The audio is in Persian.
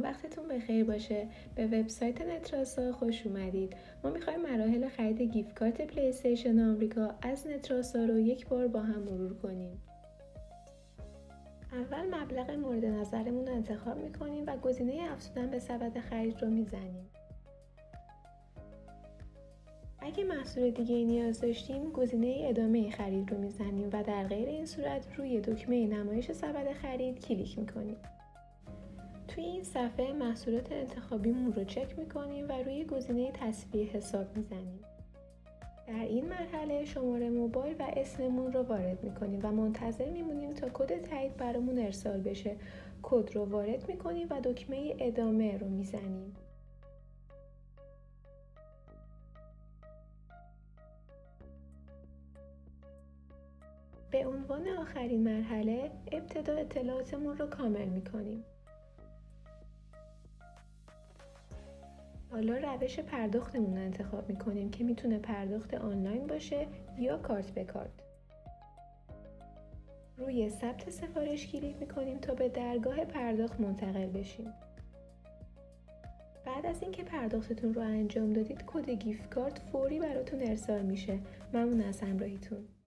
وقتتون بخیر باشه. به وبسایت نتراسا خوش اومدید. ما میخوایم مراحل خرید گیفت کارت پلی استیشن آمریکا از نتراسا رو یک بار با هم مرور کنیم. اول مبلغ مورد نظرمون رو انتخاب میکنیم و گزینه افزودن به سبد خرید رو میزنیم. اگه محصول دیگه نیاز داشتیم گزینه ادامه خرید رو میزنیم و در غیر این صورت روی دکمه نمایش سبد خرید کلیک میکنیم. توی این صفحه محصولات انتخابیمون رو چک میکنیم و روی گزینه تصفیه حساب میزنیم. در این مرحله شماره موبایل و اسممون رو وارد میکنیم و منتظر میمونیم تا کد تایید برامون ارسال بشه. کد رو وارد میکنیم و دکمه ادامه رو میزنیم. به عنوان آخرین مرحله ابتدا اطلاعاتمون رو کامل میکنیم. حالا روش پرداختمون رو انتخاب میکنیم که میتونه پرداخت آنلاین باشه یا کارت به کارت. روی ثبت سفارش کلیک میکنیم تا به درگاه پرداخت منتقل بشیم. بعد از اینکه پرداختتون رو انجام دادید کد گیفت کارت فوری براتون ارسال میشه. ممنون از همراهیتون.